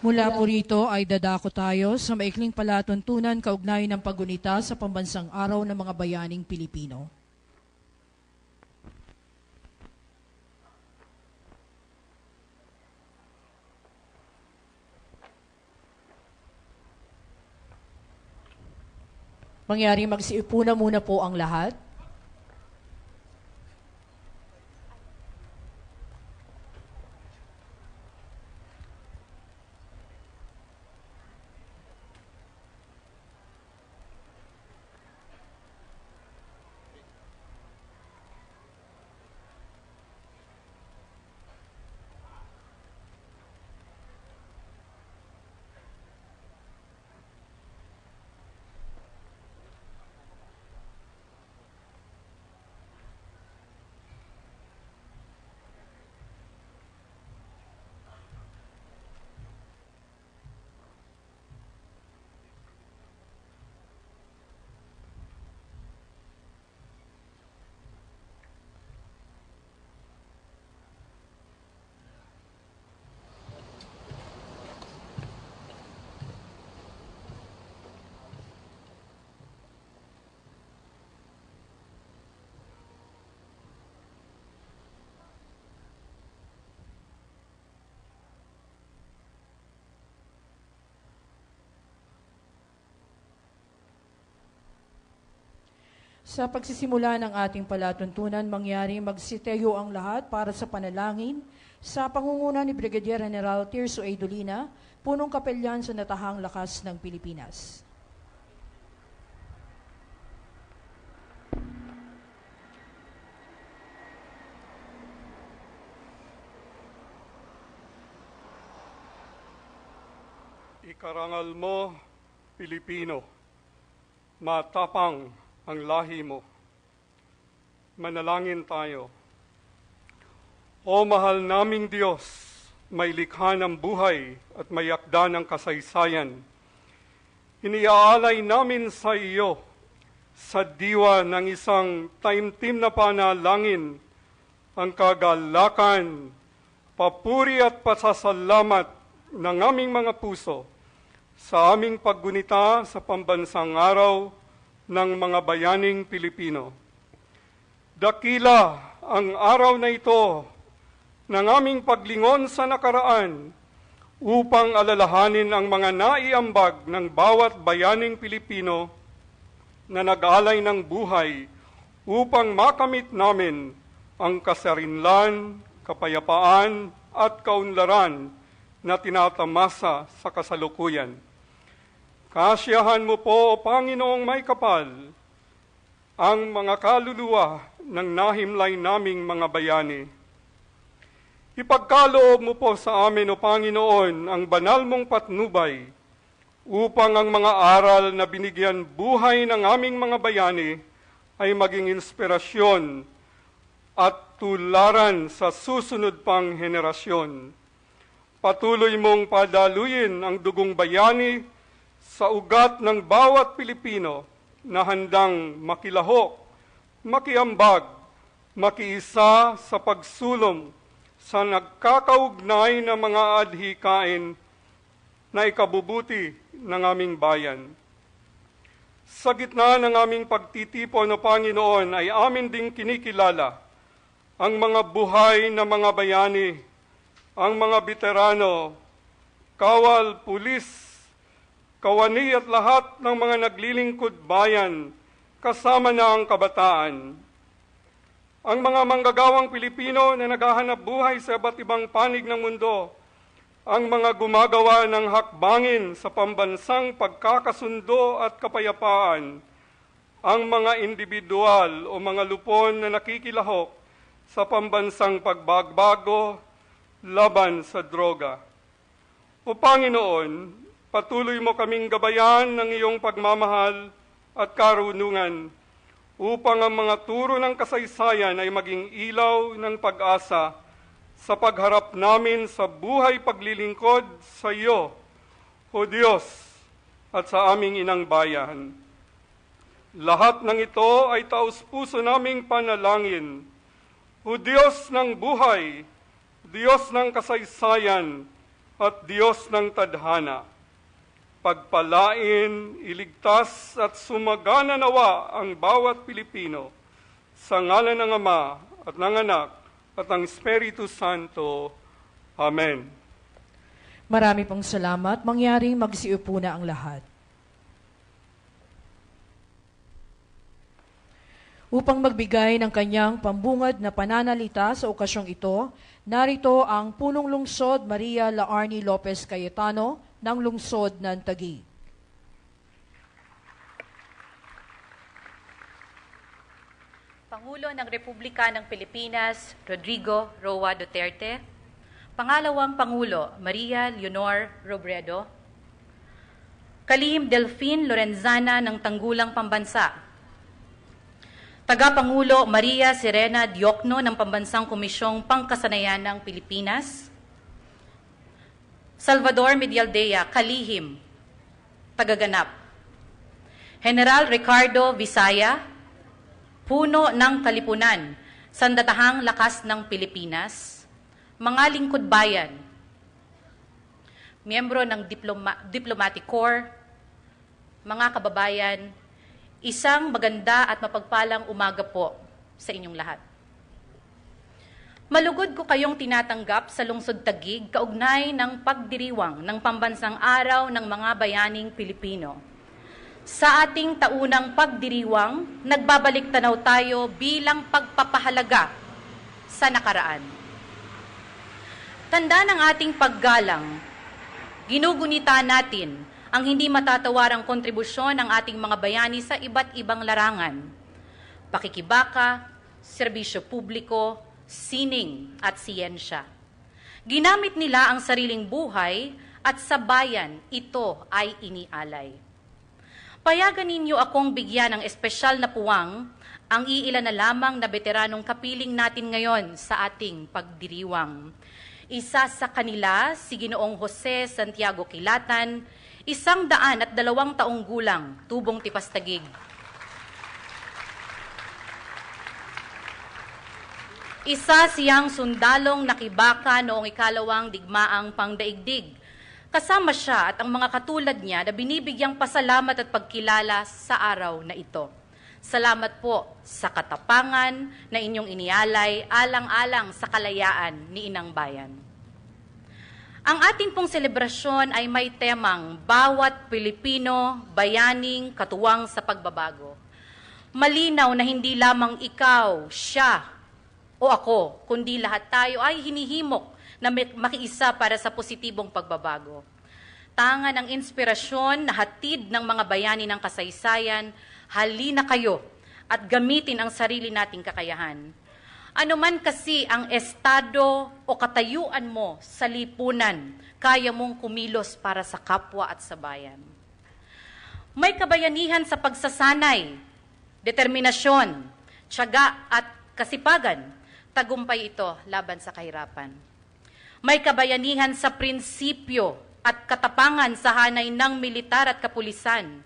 Mula po rito ay dadako tayo sa maikling palatuntunan kaugnay ng paggunita sa Pambansang Araw ng mga Bayaning Pilipino. Mangyaring magsiipuna muna po ang lahat. Sa pagsisimula ng ating palatuntunan, mangyari magsiteyo ang lahat para sa panalangin sa pangunguna ni Brigadier General Tirso A. Dolina, punong kapelyan sa Natahang Lakas ng Pilipinas. Ikarangal mo, Pilipino, matapang ang lahi mo. Manalangin tayo. O mahal naming Diyos, may likha ng buhay at may akda ng kasaysayan, iniaalay namin sa iyo sa diwa ng isang taimtim na panalangin ang kagalakan, papuri at pasasalamat ng aming mga puso sa aming paggunita sa Pambansang Araw ng mga Bayaning Pilipino. Dakila ang araw na ito ng aming paglingon sa nakaraan upang alalahanin ang mga naiambag ng bawat bayaning Pilipino na nag-alay ng buhay upang makamit namin ang kasarinlan, kapayapaan at kaunlaran na tinatamasa sa kasalukuyan. Kasiyahan mo po, O Panginoong may kapal, ang mga kaluluwa ng nahimlay naming mga bayani. Ipagkaloob mo po sa amin, O Panginoon, ang banal mong patnubay upang ang mga aral na binigyan buhay ng aming mga bayani ay maging inspirasyon at tularan sa susunod pang henerasyon. Patuloy mong padaluyin ang dugong bayani sa ugat ng bawat Pilipino na handang makilahok, makiambag, makiisa sa pagsulong sa nagkakaugnay na mga adhikain na ikabubuti ng aming bayan. Sa gitna ng aming pagtitipon, O Panginoon, ay amin ding kinikilala ang mga buhay na mga bayani, ang mga veterano, kawal, pulis, kawani at lahat ng mga naglilingkod bayan, kasama na ang kabataan. Ang mga manggagawang Pilipino na naghahanap buhay sa iba't ibang panig ng mundo, ang mga gumagawa ng hakbangin sa pambansang pagkakasundo at kapayapaan, ang mga individual o mga lupon na nakikilahok sa pambansang pagbagbago laban sa droga. O Panginoon, patuloy mo kaming gabayan ng iyong pagmamahal at karunungan upang ang mga turo ng kasaysayan ay maging ilaw ng pag-asa sa pagharap namin sa buhay paglilingkod sa iyo, O Diyos, at sa aming inang bayan. Lahat ng ito ay taus-puso naming panalangin. O Diyos ng buhay, Diyos ng kasaysayan, at Diyos ng tadhana, pagpalain, iligtas at sumagana nawa ang bawat Pilipino sa ngalan ng Ama at ng Anak at ng Espiritu Santo. Amen. Marami pong salamat. Mangyaring magsiupo na ang lahat. Upang magbigay ng kanyang pambungad na pananalita sa okasyong ito, narito ang Punong Lungsod Maria Laarni Lopez Cayetano ng Lungsod ng Taguig. Pangulo ng Republika ng Pilipinas, Rodrigo Roa Duterte. Pangalawang Pangulo, Maria Leonor Robredo. Kalihim Delphine Lorenzana ng Tanggulang Pambansa. Tagapangulo Maria Serena Diokno ng Pambansang Komisyong Pangkasanayan ng Pilipinas. Salvador Medialdea, Kalihim, Tagaganap. General Ricardo Visaya, Puno ng Kalipunan, Sandatahang Lakas ng Pilipinas. Mga lingkod bayan, miyembro ng Diplomatic Corps, mga kababayan, isang maganda at mapagpalang umaga po sa inyong lahat. Malugod ko kayong tinatanggap sa Lungsod Taguig kaugnay ng pagdiriwang ng Pambansang Araw ng Mga Bayaning Pilipino. Sa ating taunang pagdiriwang, nagbabalik tanaw tayo bilang pagpapahalaga sa nakaraan. Tanda ng ating paggalang, ginugunita natin ang hindi matatawarang kontribusyon ng ating mga bayani sa iba't ibang larangan, pakikibaka, serbisyo publiko, sining at siyensya. Ginamit nila ang sariling buhay at sa bayan ito ay inialay. Payagan ninyo akong bigyan ng espesyal na puwang ang iilan na lamang na veteranong kapiling natin ngayon sa ating pagdiriwang. Isa sa kanila, si Ginoong Jose Santiago Kilatan, 102 taong gulang, tubong Tipas Taguig. Isa siyang sundalong nakibaka noong ikalawang digmaang pangdaigdig. Kasama siya at ang mga katulad niya na binibigyang pasalamat at pagkilala sa araw na ito. Salamat po sa katapangan na inyong inialay alang-alang sa kalayaan ni Inang Bayan. Ang ating pong selebrasyon ay may temang bawat Pilipino, bayaning, katuwang sa pagbabago. Malinaw na hindi lamang ikaw, siya, o ako, kundi lahat tayo ay hinihimok na makiisa para sa positibong pagbabago. Tanga ng inspirasyon na hatid ng mga bayani ng kasaysayan, halina kayo at gamitin ang sarili nating kakayahan. Ano man kasi ang estado o katayuan mo sa lipunan, kaya mong kumilos para sa kapwa at sa bayan. May kabayanihan sa pagsasanay, determinasyon, tiyaga at kasipagan, tagumpay ito laban sa kahirapan. May kabayanihan sa prinsipyo at katapangan sa hanay ng militar at kapulisan.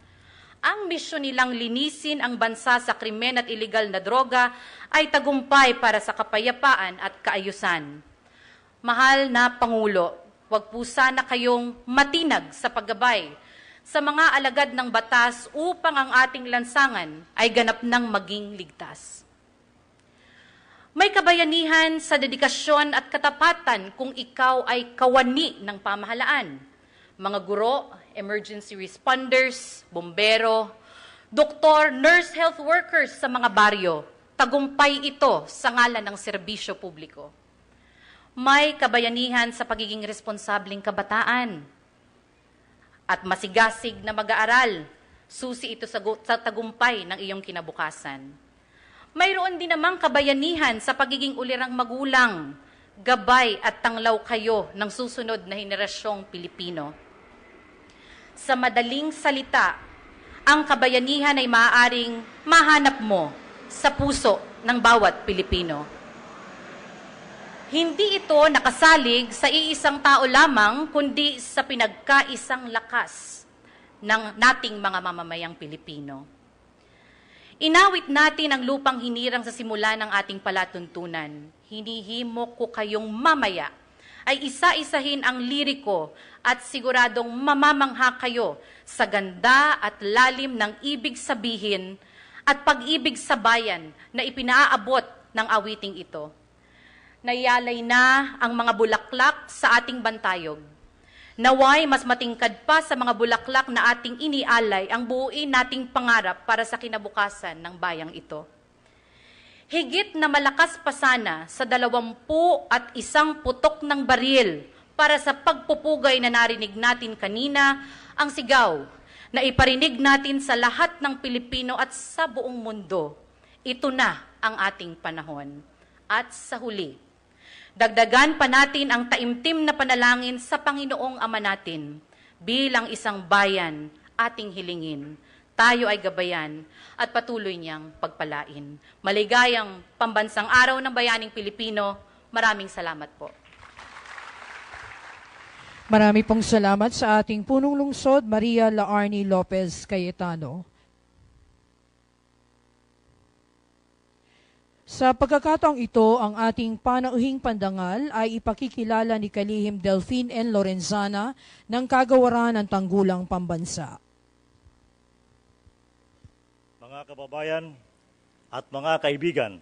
Ang misyon nilang linisin ang bansa sa krimen at iligal na droga ay tagumpay para sa kapayapaan at kaayusan. Mahal na Pangulo, huwag po sana kayong matinag sa paggabay sa mga alagad ng batas upang ang ating lansangan ay ganap ng maging ligtas. May kabayanihan sa dedikasyon at katapatan kung ikaw ay kawani ng pamahalaan. Mga guro, emergency responders, bombero, doktor, nurse, health workers sa mga baryo. Tagumpay ito sa ngalan ng serbisyo publiko. May kabayanihan sa pagiging responsableng kabataan at masigasig na mag-aaral. Susi ito sa tagumpay ng iyong kinabukasan. Mayroon din namang kabayanihan sa pagiging ulirang magulang, gabay at tanglaw kayo ng susunod na henerasyong Pilipino. Sa madaling salita, ang kabayanihan ay maaaring mahanap mo sa puso ng bawat Pilipino. Hindi ito nakasalig sa iisang tao lamang, kundi sa pinagkaisang lakas ng nating mga mamamayang Pilipino. Inawit natin ang lupang hinirang sa simula ng ating palatuntunan. Hinihimok ko kayong mamaya ay isa-isahin ang liriko at siguradong mamamangha kayo sa ganda at lalim ng ibig sabihin at pag-ibig sa bayan na ipinaabot ng awiting ito. Nayalay na ang mga bulaklak sa ating bantayog. Naway mas matingkad pa sa mga bulaklak na ating inialay ang buuin nating pangarap para sa kinabukasan ng bayang ito. Higit na malakas pa sana sa 21 putok ng baril para sa pagpupugay na narinig natin kanina ang sigaw na iparinig natin sa lahat ng Pilipino at sa buong mundo. Ito na ang ating panahon. At sa huli, dagdagan pa natin ang taimtim na panalangin sa Panginoong Ama natin. Bilang isang bayan, ating hilingin. Tayo ay gabayan at patuloy niyang pagpalain. Maligayang pambansang araw ng bayaning Pilipino. Maraming salamat po. Marami pong salamat sa ating punong lungsod, Maria Laarni Lopez Cayetano. Sa pagkakataong ito, ang ating panauhing pandangal ay ipakikilala ni Kalihim Delphine N. Lorenzana ng Kagawaran ng Tanggulang Pambansa. Mga kababayan at mga kaibigan,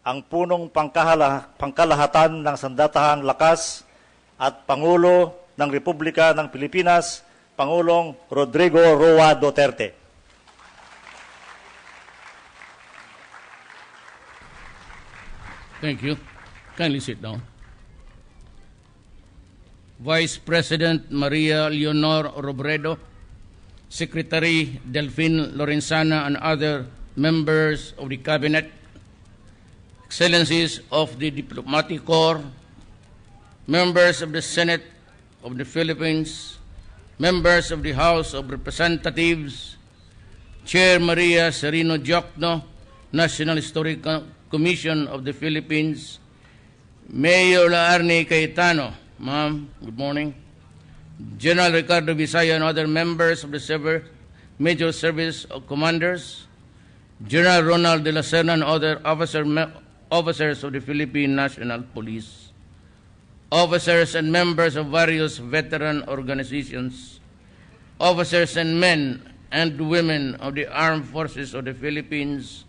ang punong pangkalahatan ng sandatahang lakas at Pangulo ng Republika ng Pilipinas, Pangulong Rodrigo Roa Duterte. Thank you. Kindly sit down. Vice President Maria Leonor Robredo, Secretary Delphine Lorenzana, and other members of the Cabinet, Excellencies of the Diplomatic Corps, members of the Senate of the Philippines, members of the House of Representatives, Chair Maria Serino Diokno, National Historical Commission of the Philippines, Mayor Laarni Cayetano, ma'am, good morning, General Ricardo Visaya and other members of the Major Service Commanders, General Ronald de la Serna and other officers of the Philippine National Police, officers and members of various veteran organizations, officers and men and women of the Armed Forces of the Philippines,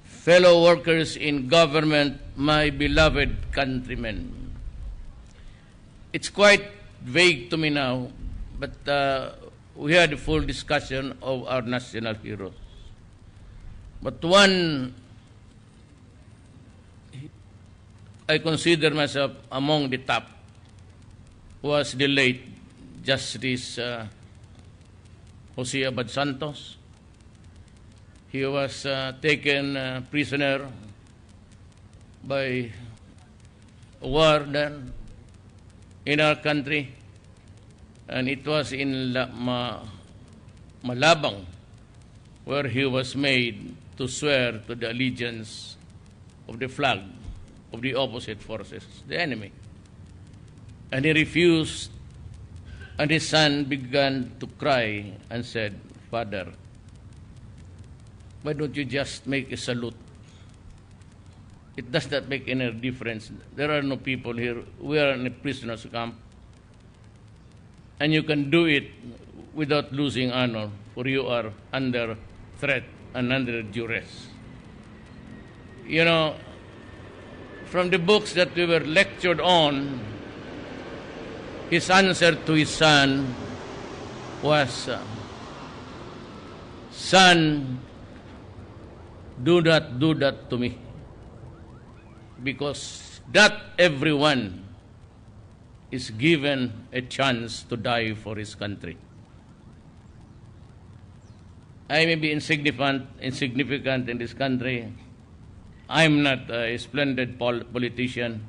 fellow workers in government, my beloved countrymen. It's quite vague to me now, but we had a full discussion of our national heroes. But one, I consider myself among the top, was the late Justice Jose Abad Santos. He was taken prisoner by war then in our country, and it was in Malabang where he was made to swear to the allegiance of the flag of the opposite forces, the enemy. And he refused, and his son began to cry and said, "Father, why don't you just make a salute? It does not make any difference. There are no people here. We are in a prisoner's camp. And you can do it without losing honor, for you are under threat and under duress." You know, from the books that we were lectured on, his answer to his son was, "Son, do not do that to me, because not everyone is given a chance to die for his country. I may be insignificant in this country. I'm not a splendid politician,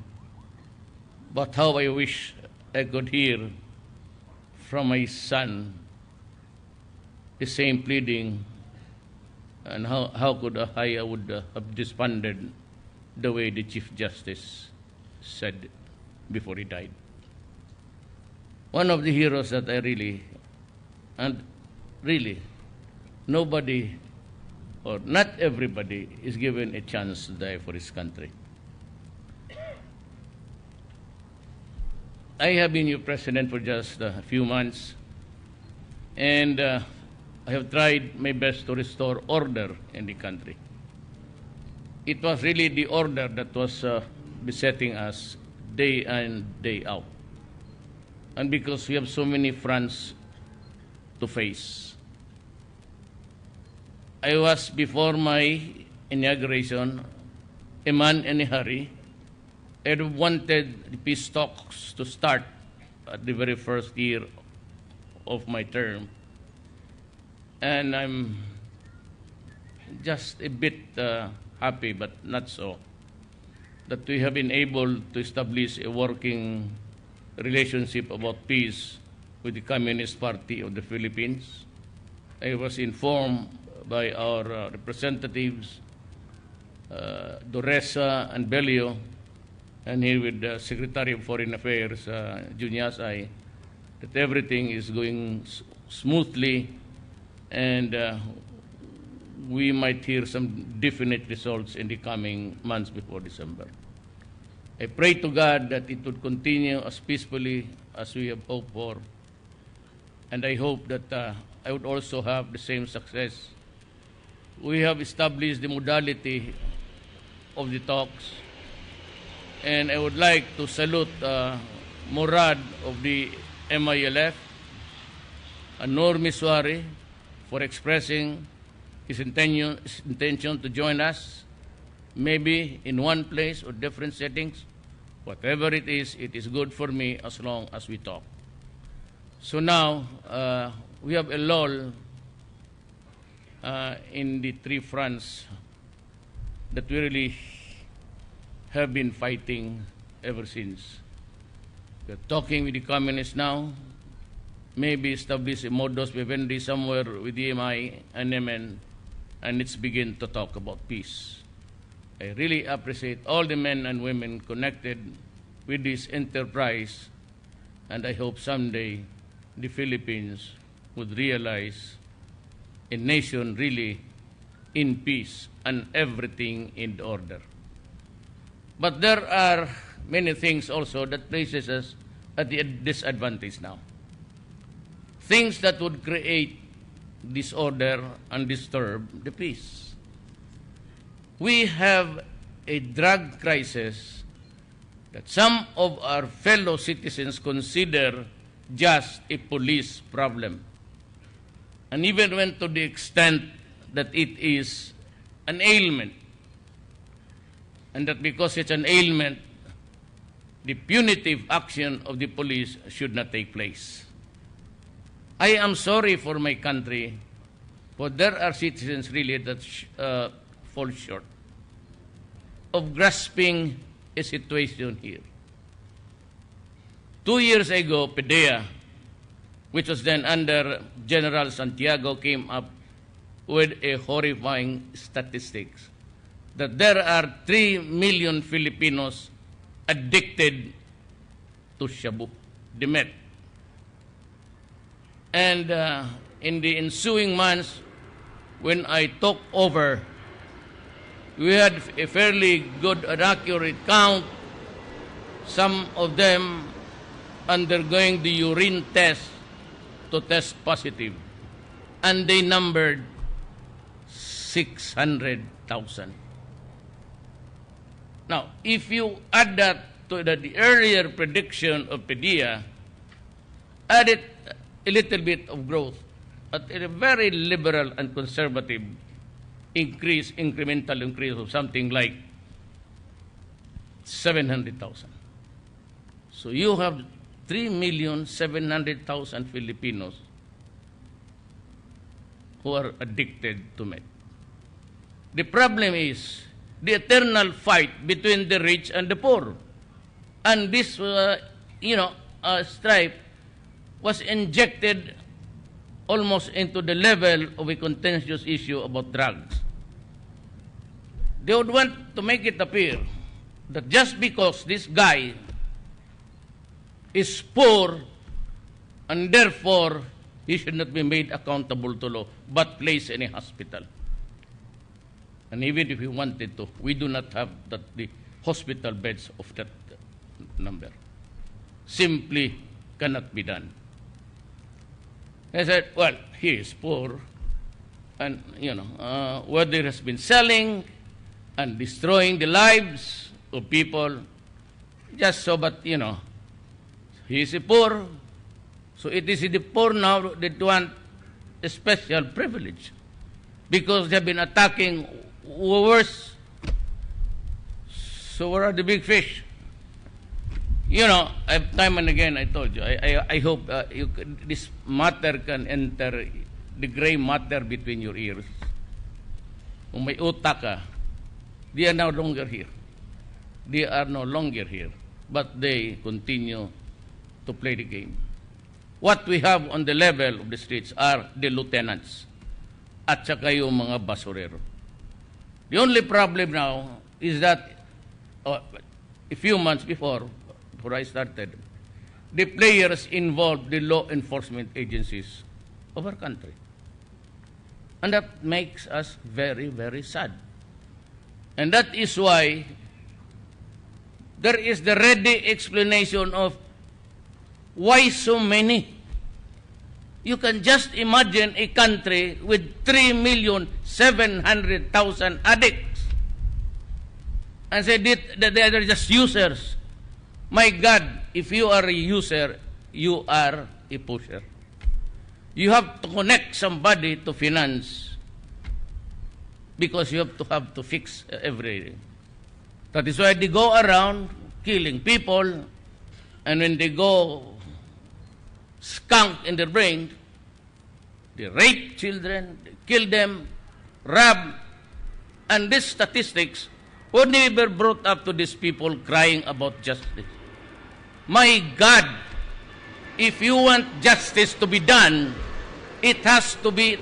but how I wish I could hear from my son the same pleading, and how could I would have responded the way the Chief Justice said before he died." One of the heroes that I really, nobody or not everybody is given a chance to die for his country. I have been your president for just a few months, and I have tried my best to restore order in the country. It was really the order that was besetting us day in, day out. And because we have so many fronts to face. I was, before my inauguration, a man in a hurry. I wanted the peace talks to start at the very first year of my term. And I'm just a bit happy, but not so, that we have been able to establish a working relationship about peace with the Communist Party of the Philippines. I was informed by our representatives, Doresa and Belio, and here with the Secretary of Foreign Affairs, Junyasay, that everything is going smoothly, and we might hear some definite results in the coming months before December. I pray to God that it would continue as peacefully as we have hoped for, and I hope that I would also have the same success. We have established the modality of the talks, and I would like to salute Murad of the MILF and Noor Miswari for expressing his intention to join us, maybe in one place or different settings. Whatever it is good for me as long as we talk. So now, we have a lull in the three fronts that we really have been fighting ever since. We're talking with the communists now, maybe establish a modus vivendi somewhere with EMI and MN, and let's begin to talk about peace. I really appreciate all the men and women connected with this enterprise, and I hope someday the Philippines would realize a nation really in peace and everything in order. But there are many things also that places us at the disadvantage now. Things that would create disorder and disturb the peace. We have a drug crisis that some of our fellow citizens consider just a police problem, and even went to the extent that it is an ailment, and that because it's an ailment, the punitive action of the police should not take place. I am sorry for my country, but there are citizens really that fall short of grasping a situation here. 2 years ago, PDEA, which was then under General Santiago, came up with a horrifying statistics that there are 3 million Filipinos addicted to shabu, the meth. And in the ensuing months, when I took over, we had a fairly good and accurate count, some of them undergoing the urine test to test positive, and they numbered 600,000. Now, if you add that to the earlier prediction of PDEA, add it a little bit of growth at a very liberal and conservative increase, incremental increase of something like 700,000. So you have 3,700,000 Filipinos who are addicted to meth. The problem is the eternal fight between the rich and the poor. And this, strife was injected almost into the level of a contentious issue about drugs. They would want to make it appear that just because this guy is poor and therefore he should not be made accountable to law but placed in a hospital. And even if we wanted to, we do not have the hospital beds of that number. simply cannot be done. I said, well, he is poor, and, whether he has been selling and destroying the lives of people, just so, but, he is a poor, so it is the poor now that want a special privilege because they have been attacking worse. So where are the big fish? Time and again I told you, I hope this matter can enter the gray matter between your ears. Kung may utak ka, they are no longer here. They are no longer here, but they continue to play the game. What we have on the level of the streets are the lieutenants at saka yung mga basurero. The only problem now is that a few months before I started, the players involved the law enforcement agencies of our country. And that makes us very, very sad. And that is why there is the ready explanation of why so many. You can just imagine a country with 3,700,000 addicts and say that they are just users. My God, if you are a user, you are a pusher. You have to connect somebody to finance because you have to fix everything. That is why they go around killing people, and when they go skunk in their brain, they rape children, they kill them, rob, and these statistics were never brought up to these people crying about justice. My God, if you want justice to be done, it has to be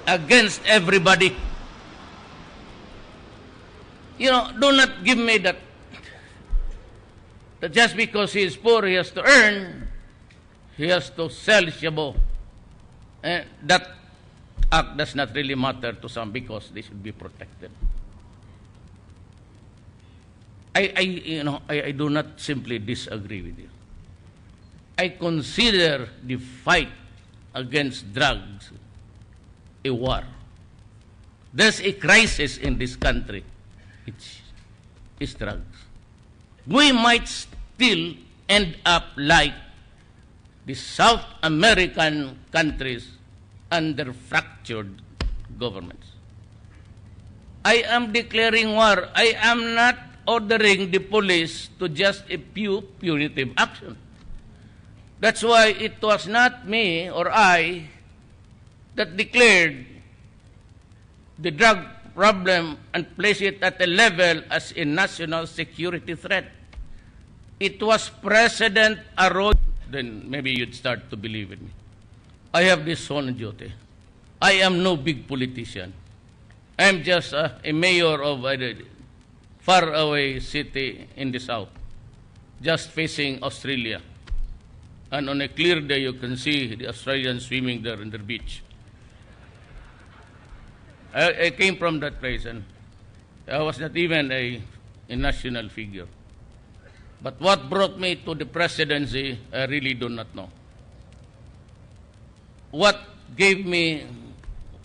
against everybody. Do not give me that just because he is poor, he has to earn, he has to sell shabu. That act does not really matter to some because they should be protected. I do not simply disagree with you. I consider the fight against drugs a war. There's a crisis in this country. It's drugs. We might still end up like the South American countries under fractured governments. I am declaring war. I am not ordering the police to just a few punitive action. That's why it was not me or I that declared the drug problem and placed it at a level as a national security threat. It was President Arroyo. Then maybe you'd start to believe in me. I have this sworn duty. I am no big politician. I am just a mayor of a faraway city in the south, just facing Australia. And on a clear day, you can see the Australians swimming there in the beach. I came from that place, and I was not even a national figure. But what brought me to the presidency, I really do not know. What gave me,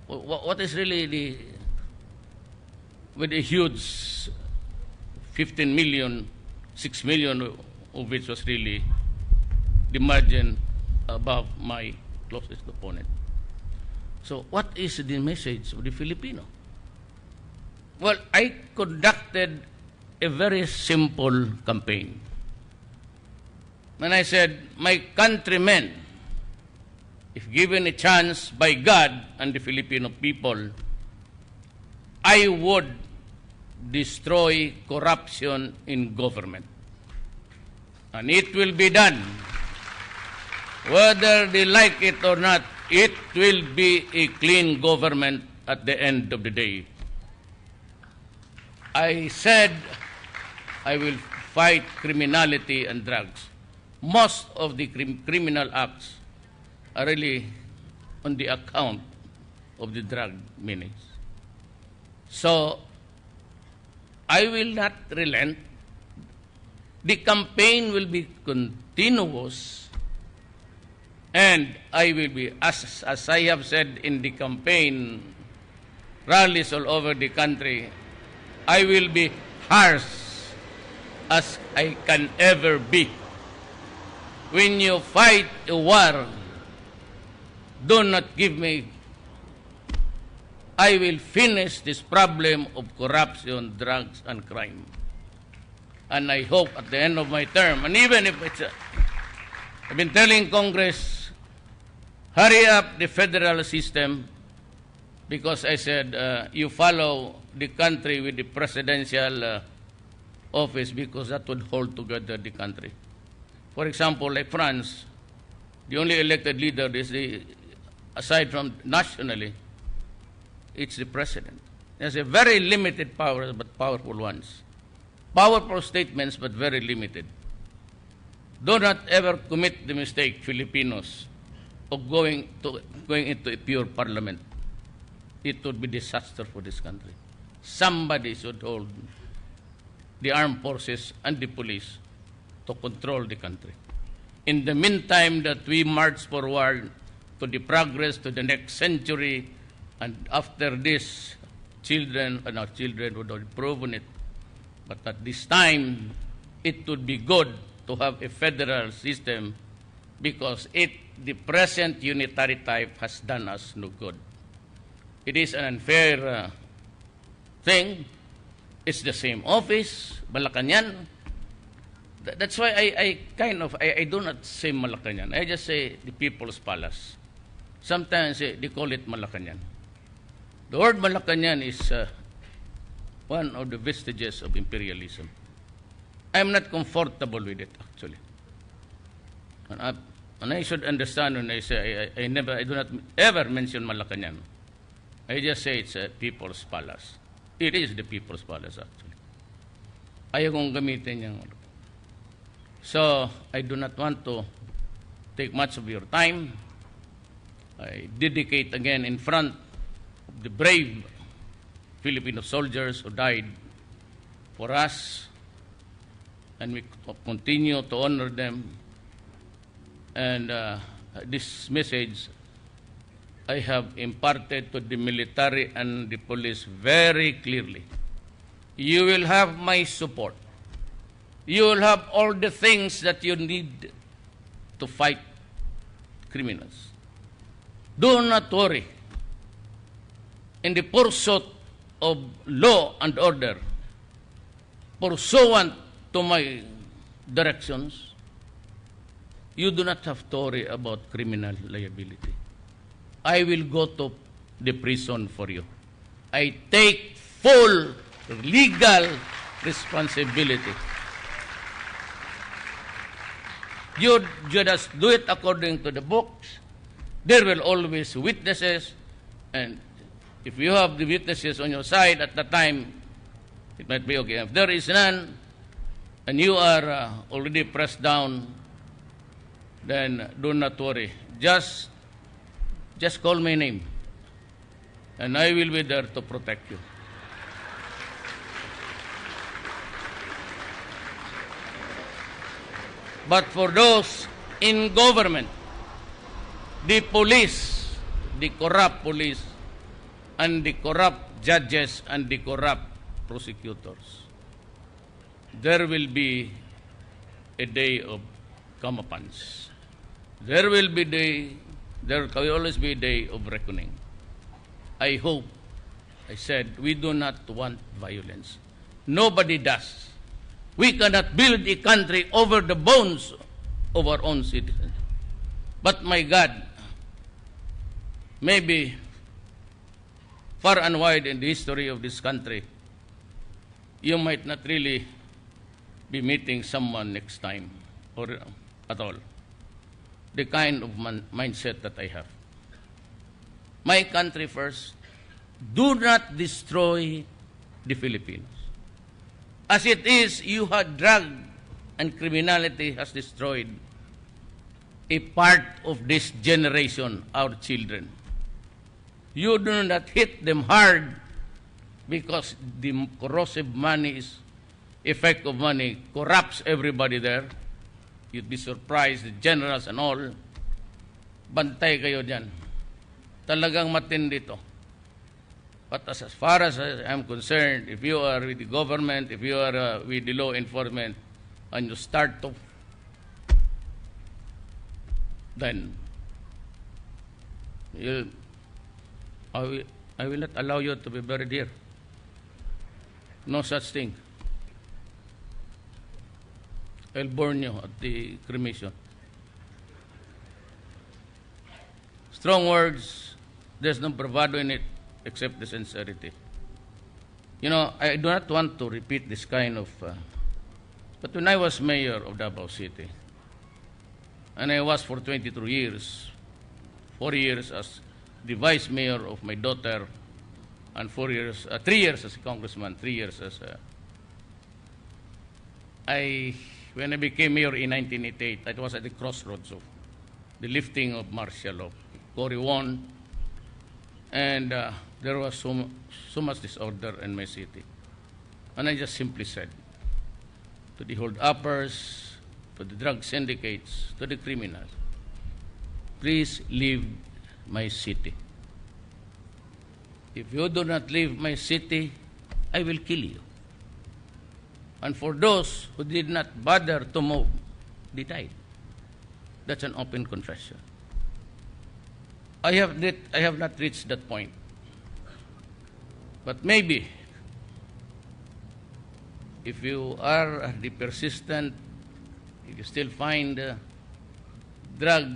what is really with a huge 15 million, 6 million of which was really the margin above my closest opponent. So what is the message of the Filipino? Well, I conducted a very simple campaign. And I said, my countrymen, if given a chance by God and the Filipino people, I would destroy corruption in government. And it will be done. Whether they like it or not, it will be a clean government at the end of the day. I said I will fight criminality and drugs. Most of the criminal acts are really on the account of the drug meanings. So, I will not relent. The campaign will be continued. continuous, and I will be, as I have said in the campaign rallies all over the country, I will be harsh as I can ever be. When you fight a war, do not give me. I will finish this problem of corruption, drugs, and crime. And I hope at the end of my term, and even if it's, I've been telling Congress, hurry up the federal system, because I said, you follow the country with the presidential office, because that would hold together the country. For example, like France, the only elected leader is aside from nationally, it's the president. There's a very limited power, but powerful ones. Powerful statements, but very limited. Do not ever commit the mistake, Filipinos, of going into a pure parliament. It would be disaster for this country. Somebody should hold the armed forces and the police to control the country. In the meantime that we march forward to the progress to the next century, and after this, children and our children would have proven it. But at this time, it would be good to have a federal system, because the present unitary type has done us no good. It is an unfair thing. It's the same office, Malacanang. That's why I do not say Malacanang. I just say the People's Palace. Sometimes they call it Malacanang. The word Malacanang is one of the vestiges of imperialism. I'm not comfortable with it, actually. And I should understand when I say I do not ever mention Malacanang. I just say it's a People's Palace. It is the People's Palace, actually. Ayaw kong gamitin yung. So, I do not want to take much of your time. I dedicate again in front of the brave Filipino soldiers who died for us, and we continue to honor them. And this message I have imparted to the military and the police very clearly. You will have my support. You will have all the things that you need to fight criminals. Do not worry. In the pursuit of law and order, pursuant to my directions, you do not have to worry about criminal liability. I will go to the prison for you. I take full legal responsibility. You just do it according to the books. There will always be witnesses, and if you have the witnesses on your side at the time, it might be okay. If there is none, and you are already pressed down, then do not worry. Just call my name, and I will be there to protect you. But for those in government, the police, the corrupt police, and the corrupt judges and the corrupt prosecutors, there will be a day of comeuppance. There will always be a day of reckoning. I hope, I said, we do not want violence. Nobody does. We cannot build a country over the bones of our own citizens. But my God, maybe far and wide in the history of this country, you might not really be meeting someone next time or at all. The kind of mindset that I have. My country first. Do not destroy the Filipinos. As it is, you have drug and criminality has destroyed a part of this generation, our children. You do not hit them hard because the corrosive money effect of money corrupts everybody there. You'd be surprised, the generals and all. Bantay kayo dyan. Talagang matindi to. But as far as I'm concerned, if you are with the government, if you are with the law enforcement, and you start to, then I will not allow you to be buried here. No such thing. I'll burn you at the cremation. Strong words, there's no bravado in it except the sincerity. You know, I do not want to repeat this kind of... but when I was mayor of Davao City, and I was for 22 years, 4 years as the vice mayor of my daughter, and 3 years as a congressman, 3 years as when I became mayor in 1988, I was at the crossroads of the lifting of martial law. Cory won, and there was so much disorder in my city. And I just simply said to the hold-uppers, to the drug syndicates, to the criminals, please leave my city. If you do not leave my city, I will kill you. And for those who did not bother to move, they died. That's an open confession. I have not reached that point. But maybe, if you are the persistent, if you still find drug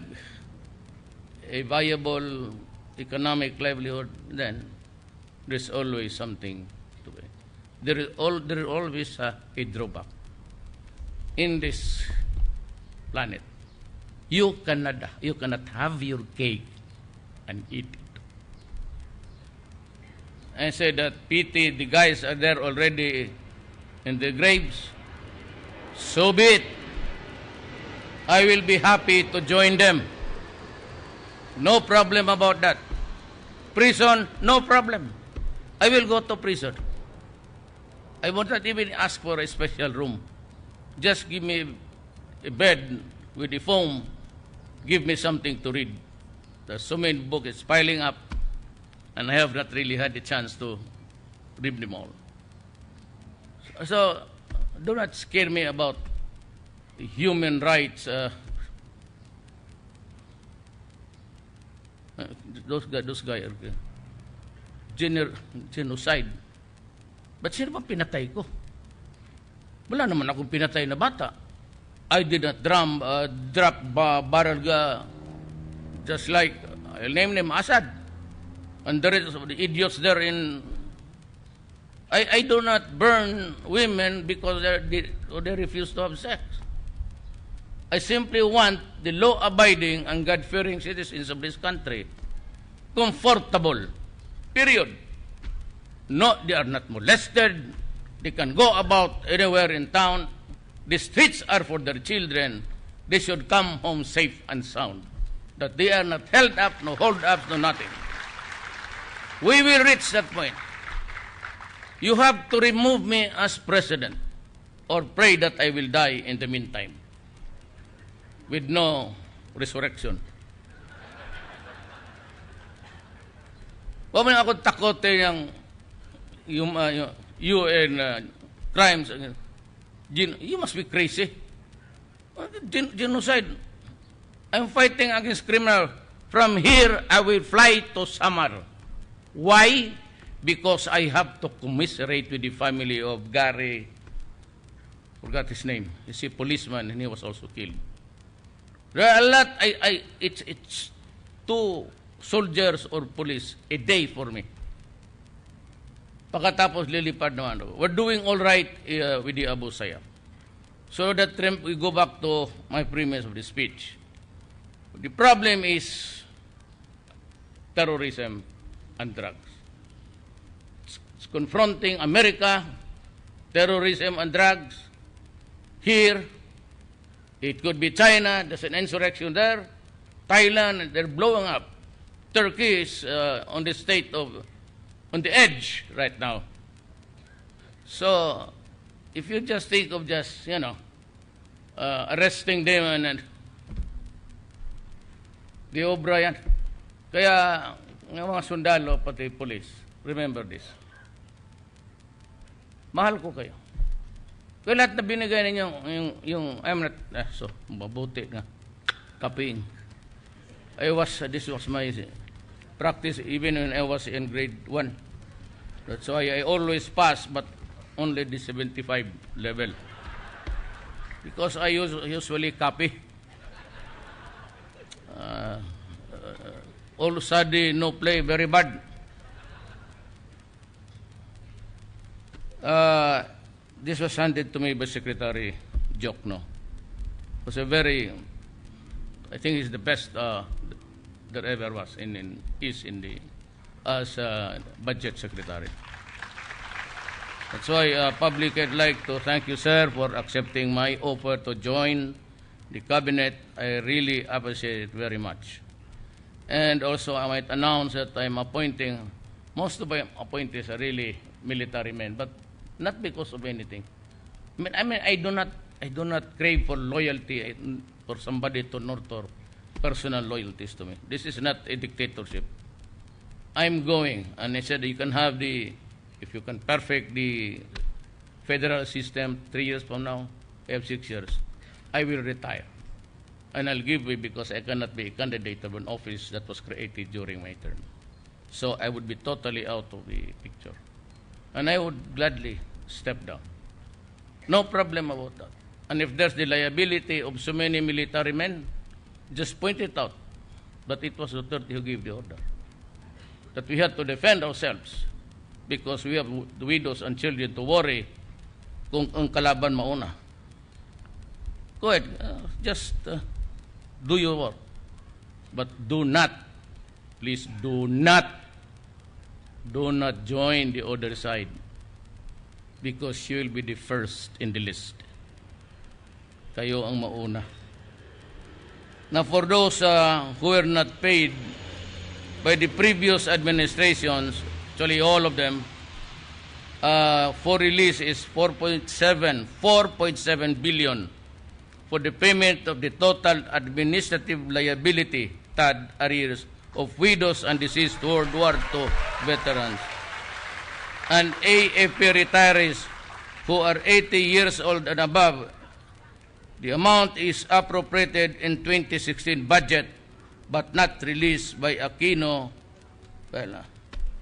a viable economic livelihood, then there's always something to be. There is always a drawback in this planet. You cannot have your cake and eat it. I said that pity, the guys are there already in the graves. So be it. I will be happy to join them. No problem about that. Prison, no problem. I will go to prison. I will not even ask for a special room. Just give me a bed with a foam. Give me something to read. There's so many books, it's piling up, and I have not really had the chance to read them all. So do not scare me about the human rights. Those guys are genocide. But sino ba pinatay ko? Wala naman akong pinatay na bata. I did not drop barrel just like, I'll name them Assad. And the rest of the idiots there in... I do not burn women because they refuse to have sex. I simply want the law-abiding and God-fearing citizens of this country comfortable. Period. No, they are not molested. They can go about anywhere in town. The streets are for their children. They should come home safe and sound. That they are not held up, no hold up, no nothing. We will reach that point. You have to remove me as president or pray that I will die in the meantime with no resurrection. Huwag mo na ako takote yung UN crimes. You must be crazy. Genocide. I'm fighting against criminal. From here, I will fly to Samar. Why? Because I have to commiserate with the family of Gary. Forgot his name. He's a policeman and he was also killed. There are a lot. It's 2 soldiers or police a day for me. Pagkatapos lilipad naman ako. We're doing all right with the Abu Sayyaf. So that we go back to my premise of the speech. The problem is terrorism and drugs. It's confronting America, terrorism and drugs. Here, it could be China, there's an insurrection there. Thailand, they're blowing up. Turkey is on the edge right now. So, if you just think of arresting them and di obra yan. Kaya ng mga sundalo, pati police, remember this. Mahal ko kayo. Kaya lahat na binigay ninyo, I'm not, so, mabuti nga, kaping. This was my practice even when I was in grade 1. That's why I always pass, but only the 75 level. Because I usually copy. All study, no play, very bad. This was handed to me by Secretary Jokno. It was a very, I think he's the best that ever was as budget secretary. That's why public I'd like to thank you, sir, for accepting my offer to join the cabinet. I really appreciate it very much. And also I might announce that I'm appointing, most of my appointees are really military men, but not because of anything. I mean, I do not crave for loyalty for somebody to nurture personal loyalties to me. This is not a dictatorship. I'm going, and I said you can have if you can perfect the federal system 3 years from now, I have 6 years, I will retire. And I'll give way because I cannot be a candidate of an office that was created during my term. So I would be totally out of the picture. And I would gladly step down. No problem about that. And if there's the liability of so many military men, just point it out. But it was Duterte who gave the order. That we had to defend ourselves because we have widows and children to worry kung ang kalaban mauna. Go ahead, just do your work. But do not, please do not join the other side because you will be the first in the list. Kayo ang mauna. Now for those who were not paid by the previous administrations, actually all of them, for release is 4.7 billion for the payment of the total administrative liability, TAD, arrears of widows and deceased World War II veterans and AFP retirees who are 80 years old and above. The amount is appropriated in 2016 budget but not released by Aquino. Well,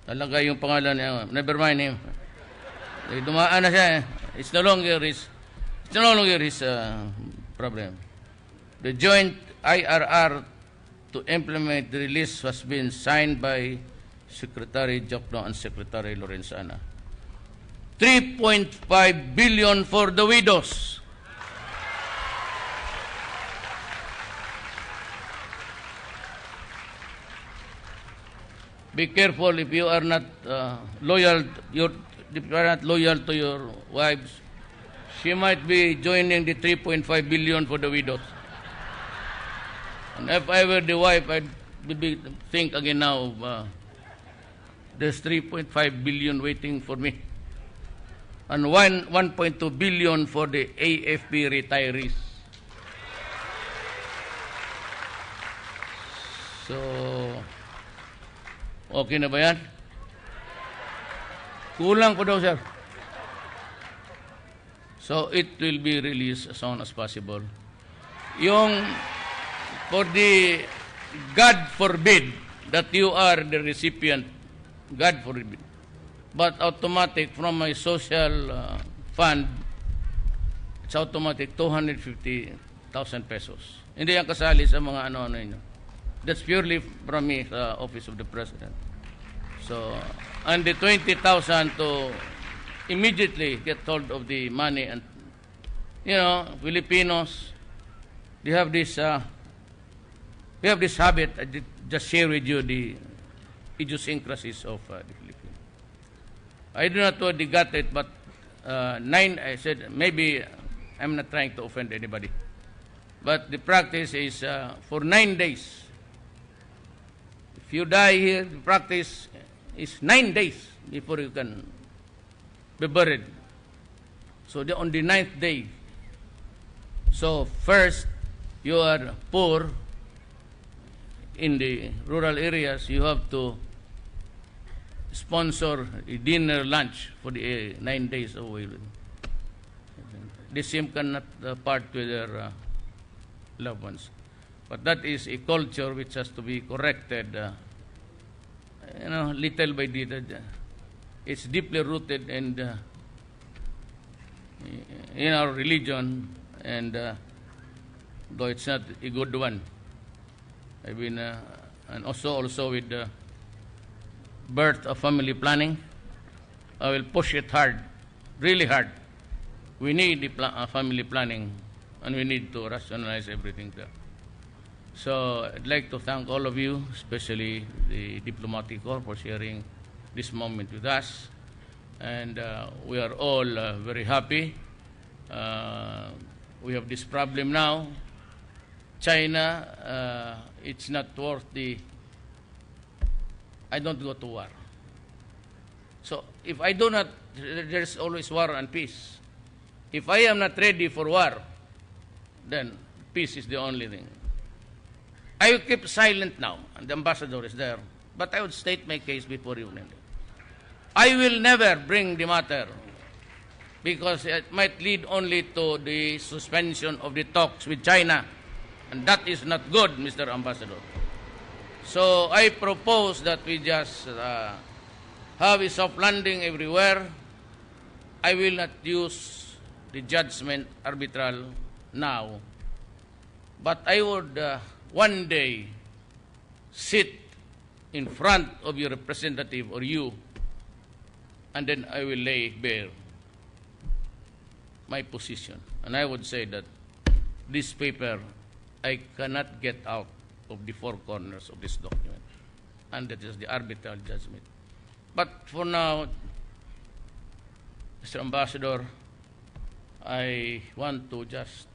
talaga yung pangalan niya. Never mind him. Dumaan na siya. It's no longer his problem. The joint IRR to implement the release has been signed by Secretary Jokno and Secretary Lorenzana. 3.5 billion for the widows. Be careful if you are not loyal. If you are not loyal to your wives, she might be joining the 3.5 billion for the widows. And if I were the wife, I'd think again now. There's 3.5 billion waiting for me, and 1.2 billion for the AFP retirees. So. Okay na ba yan? Kulang po daw, sir. So, it will be released as soon as possible. Yung, for the, God forbid that you are the recipient, God forbid, but automatic from my social fund, it's automatic 250,000 pesos. Hindi yan kasali sa mga ano-ano nyo. That's purely from me, Office of the President. So, and the 20,000 to immediately get hold of the money. And, you know, Filipinos, they have this, habit. I did just share with you the idiosyncrasies of the Filipinos. I do not know they got it, but I said, maybe I'm not trying to offend anybody. But the practice is for 9 days. If you die here, the practice is 9 days before you can be buried. So on the 9th day, So first, you are poor in the rural areas, you have to sponsor a dinner, lunch for the 9 days of wailing. The same cannot part with their loved ones. But that is a culture which has to be corrected, little by little. It's deeply rooted in our religion, and though it's not a good one. I've been, and also with the birth of family planning, I will push it hard, really hard. We need the family planning, and we need to rationalize everything there. So I'd like to thank all of you, especially the Diplomatic Corps, for sharing this moment with us. And we are all very happy. We have this problem now. China, it's not worth I don't go to war. So if I do not, there's always war and peace. If I am not ready for war, then peace is the only thing. I will keep silent now, and the ambassador is there, but I would state my case before you. I will never bring the matter, because it might lead only to the suspension of the talks with China, and that is not good, Mr. Ambassador. So I propose that we just have a soft landing everywhere. I will not use the judgment arbitral now, but I would one day sit in front of your representative or you, and then I will lay bare my position. And I would say that this paper, I cannot get out of the four corners of this document, and that is the arbitral judgment. But for now, Mr. Ambassador, I want to just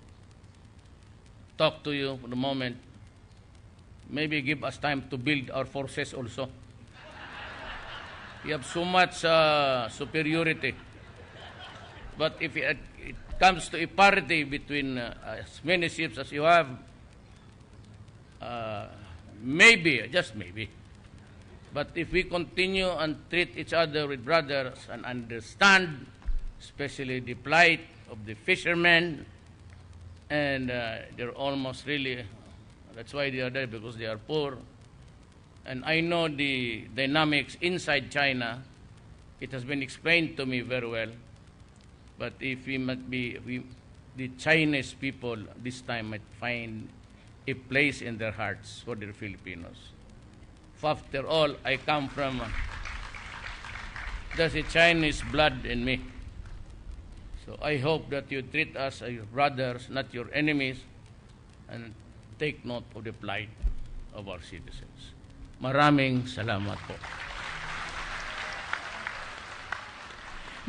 talk to you for the moment. Maybe give us time to build our forces also. We have so much superiority. But if it comes to a parity between as many ships as you have, maybe, just maybe. But if we continue and treat each other with brothers and understand, especially the plight of the fishermen, and they're almost really, that's why they are there, because they are poor. And I know the dynamics inside China. It has been explained to me very well. But if the Chinese people this time might find a place in their hearts for the Filipinos. After all, I come from, there's a Chinese blood in me. So I hope that you treat us as your brothers, not your enemies, and take note of the plight of our citizens. Maraming salamat po.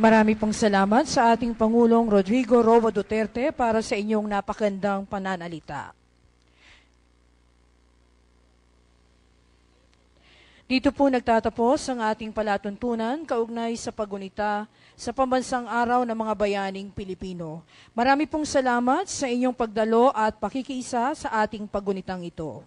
Marami pong salamat sa ating Pangulong Rodrigo Duterte para sa inyong napakandang pananalita. Dito po nagtatapos ang ating palatuntunan kaugnay sa paggunita sa Pambansang Araw ng mga Bayaning Pilipino. Marami pong salamat sa inyong pagdalo at pakikiisa sa ating paggunitang ito.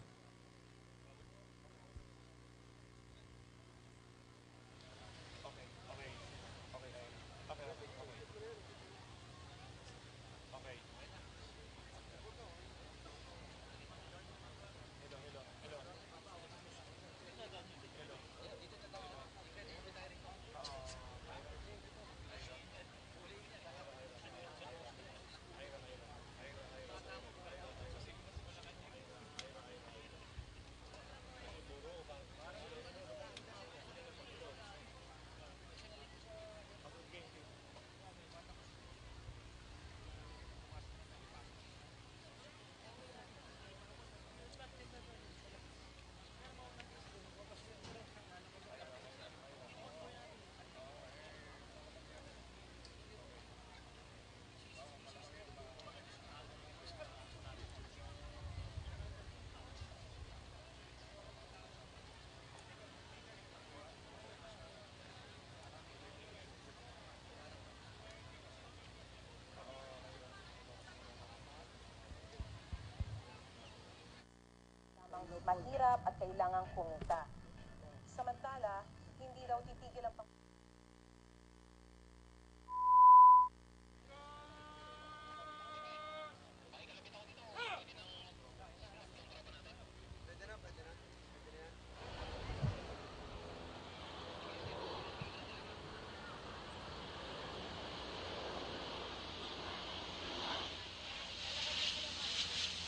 mahirap at kailangang kumita. Samantala, hindi daw titigil ang